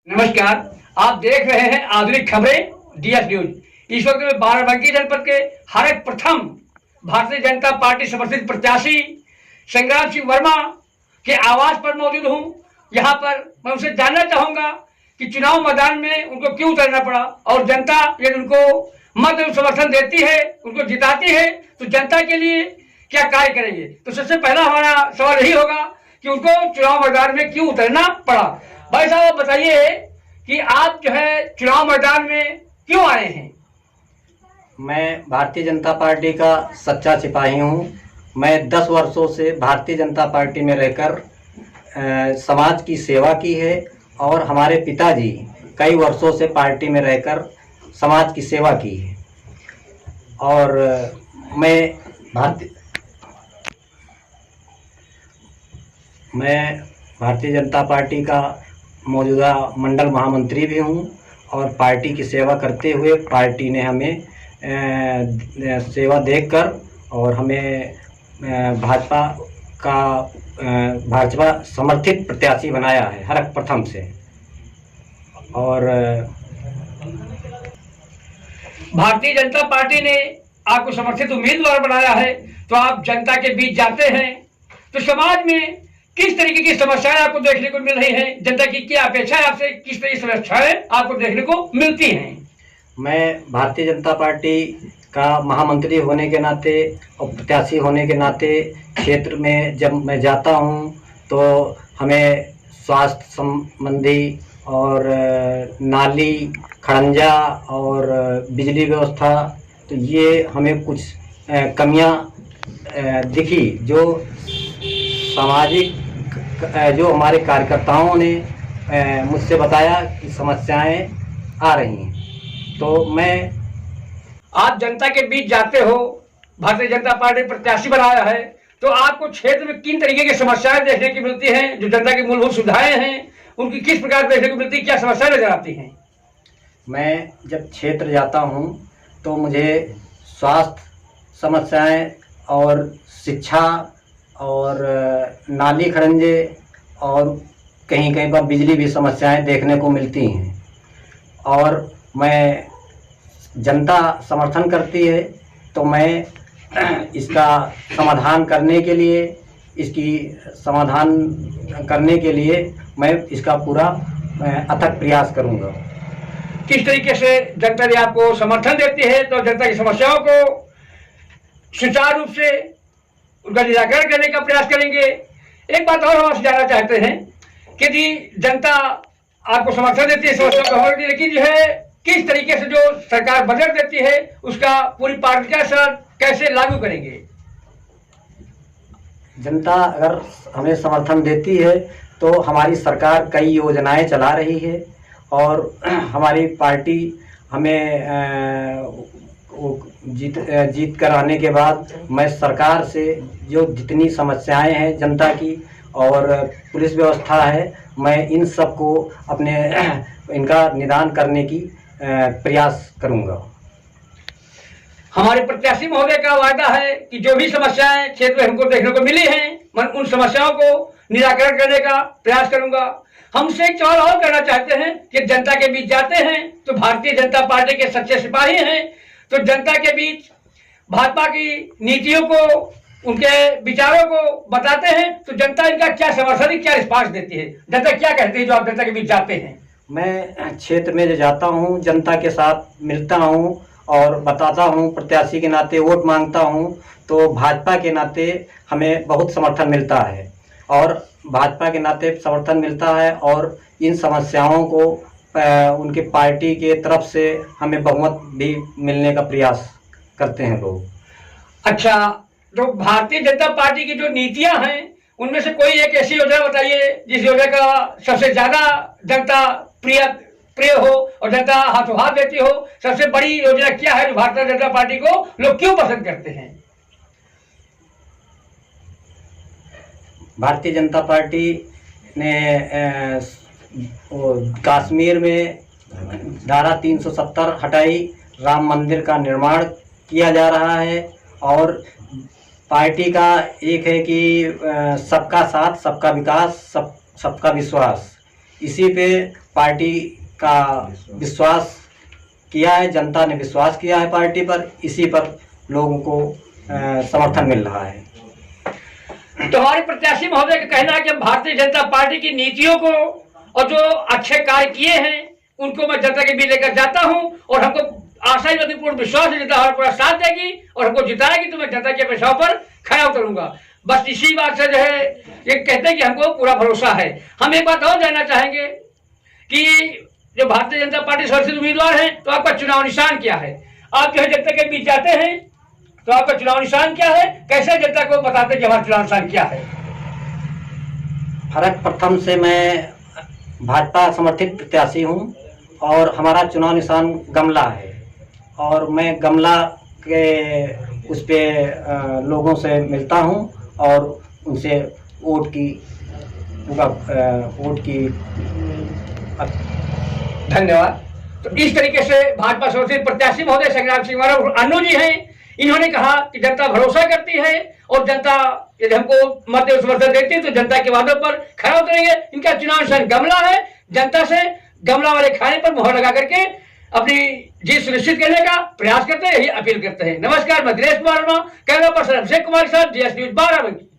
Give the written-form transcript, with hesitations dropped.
नमस्कार, आप देख रहे हैं आधुनिक खबरें डीएस न्यूज। इस वक्त में बाराबंकी जनपद के हरक प्रथम भारतीय जनता पार्टी समर्थित प्रत्याशी संग्राम सिंह वर्मा के आवास पर मौजूद हूं। यहां पर मैं उनसे जानना चाहूंगा कि चुनाव मैदान में उनको क्यों उतरना पड़ा और जनता यदि उनको मत समर्थन देती है, उनको जिताती है, तो जनता के लिए क्या कार्य करेंगे। तो सबसे पहला हमारा सवाल यही होगा कि उनको चुनाव मैदान में क्यों उतरना पड़ा। भाई साहब, आप बताइए कि आप जो है चुनाव मैदान में क्यों आए हैं। मैं भारतीय जनता पार्टी का सच्चा सिपाही हूं। मैं 10 वर्षों से भारतीय जनता पार्टी में रहकर समाज की सेवा की है और हमारे पिताजी कई वर्षों से पार्टी में रहकर समाज की सेवा की है। और मैं भारतीय जनता पार्टी का मौजूदा मंडल महामंत्री भी हूं और पार्टी की सेवा करते हुए पार्टी ने हमें सेवा देखकर और हमें भाजपा समर्थित प्रत्याशी बनाया है हरक प्रथम से। और भारतीय जनता पार्टी ने आपको समर्थित उम्मीदवार बनाया है, तो आप जनता के बीच जाते हैं, तो समाज में किस तरीके की समस्याएं आपको देखने को मिल रही हैं, जनता की क्या अपेक्षा है आपसे, किस तरह की समस्याएं आपको देखने को मिलती हैं। मैं भारतीय जनता पार्टी का महामंत्री होने के नाते और प्रत्याशी होने के नाते क्षेत्र में जब मैं जाता हूं तो हमें स्वास्थ्य संबंधी और नाली, खड़ंजा और बिजली व्यवस्था, तो ये हमें कुछ कमियां दिखी जो सामाजिक जो हमारे कार्यकर्ताओं ने मुझसे बताया कि समस्याएं आ रही हैं। तो मैं आप जनता के बीच जाते हो, भारतीय जनता पार्टी प्रत्याशी बनाया है, तो आपको क्षेत्र में किन तरीके की समस्याएं देखने की मिलती हैं, जो जनता की मूलभूत सुविधाएं हैं उनकी किस प्रकार देखने को मिलती है, क्या समस्याएं नजर आती हैं। मैं जब क्षेत्र जाता हूं तो मुझे स्वास्थ्य समस्याएं और शिक्षा और नाली खड़ंजे और कहीं कहीं पर बिजली भी समस्याएं देखने को मिलती हैं। और मैं जनता समर्थन करती है तो मैं इसका समाधान करने के लिए मैं इसका पूरा अथक प्रयास करूंगा। किस तरीके से जनता ने आपको समर्थन देती है, तो जनता की समस्याओं को सुचारू रूप से उनका निराकरण करने का प्रयास करेंगे। एक बात और हम आपसे जानना चाहते हैं कि यदि जनता आपको समर्थन देती है, समस्या को हल करती है, लेकिन जो है किस तरीके से जो सरकार बजट देती है उसका पूरी पार्टी के साथ कैसे लागू करेंगे। जनता अगर हमें समर्थन देती है तो हमारी सरकार कई योजनाएं चला रही है और हमारी पार्टी हमें जीत कर आने के बाद मैं सरकार से जो जितनी समस्याएं हैं जनता की और पुलिस व्यवस्था है, मैं इन सब को इनका निदान करने की प्रयास करूंगा। हमारे प्रत्याशी महोदय का वादा है कि जो भी समस्याएं क्षेत्र में हमको देखने को मिली हैं, मैं उन समस्याओं को निराकरण करने का प्रयास करूंगा। हमसे एक सवाल और करना चाहते हैं कि जनता के बीच जाते हैं तो भारतीय जनता पार्टी के सच्चे सिपाही हैं, तो जनता के बीच भाजपा की नीतियों को, उनके विचारों को बताते हैं, तो जनता इनका क्या समर्थन, क्या रिस्पांस देती है, जनता क्या कहती है जो आप जनता के बीच जाते हैं। मैं क्षेत्र में जो जाता हूं, जनता के साथ मिलता हूं और बताता हूं, प्रत्याशी के नाते वोट मांगता हूं, तो भाजपा के नाते हमें बहुत समर्थन मिलता है और भाजपा के नाते समर्थन मिलता है और इन समस्याओं को उनके पार्टी के तरफ से हमें बहुमत भी मिलने का प्रयास करते हैं लोग। अच्छा, तो भारतीय जनता पार्टी की जो नीतियां हैं उनमें से कोई एक ऐसी योजना बताइए जिस योजना का सबसे ज्यादा जनता प्रिय हो और जनता हाथों हाथ देती हो। सबसे बड़ी योजना क्या है जो भारतीय जनता पार्टी को लोग क्यों पसंद करते हैं। भारतीय जनता पार्टी ने कश्मीर में धारा 370 हटाई, राम मंदिर का निर्माण किया जा रहा है और पार्टी का एक है कि सबका साथ, सबका विकास, सबका विश्वास, इसी पे पार्टी का विश्वास किया है, जनता ने विश्वास किया है पार्टी पर, इसी पर लोगों को समर्थन मिल रहा है। तो हमारे प्रत्याशी महोदय का कहना है कि भारतीय जनता पार्टी की नीतियों को और जो अच्छे कार्य किए हैं उनको मैं जनता के बीच लेकर जाता हूं, और हमको आशा ही पूर्ण विश्वास है जनता हमारा पूरा साथ देगी और हमको जिताएगी, तो मैं जनता के पेशाव पर खड़ा उतरूंगा। बस इसी बात से जो है ये कहते हैं कि हमको पूरा भरोसा है। हम एक बात और जानना चाहेंगे कि जो भारतीय जनता पार्टी सर्वोच्च उम्मीदवार है, तो आपका चुनाव निशान क्या है? आप जो है जनता के बीच जाते हैं तो आपका चुनाव निशान क्या है? कैसे जनता को बताते हैं कि हमारा चुनाव निशान क्या है? फर्क प्रथम से मैं भाजपा समर्थित प्रत्याशी हूं और हमारा चुनाव निशान गमला है, और मैं गमला के उस पे लोगों से मिलता हूं और उनसे वोट की धन्यवाद। तो इस तरीके से भाजपा सर्वोच्च प्रत्याशी महोदय संग्राम सिंह वर्मा अन्नू जी हैं। इन्होंने कहा कि जनता भरोसा करती है और जनता यदि हमको मत समर्थन देती है तो जनता के वादों पर खड़ा उतरेंगे। इनका चुनाव निशान गमला है। जनता से गमला वाले खाने पर मुहर लगा करके अपनी जीत सुनिश्चित करने का प्रयास करते हैं, यही अपील करते हैं। नमस्कार, मैं दिनेश कुमार वर्मा, कैमरा पर्सन अभिषेक कुमार के साथ DS न्यूज बाराबंकी।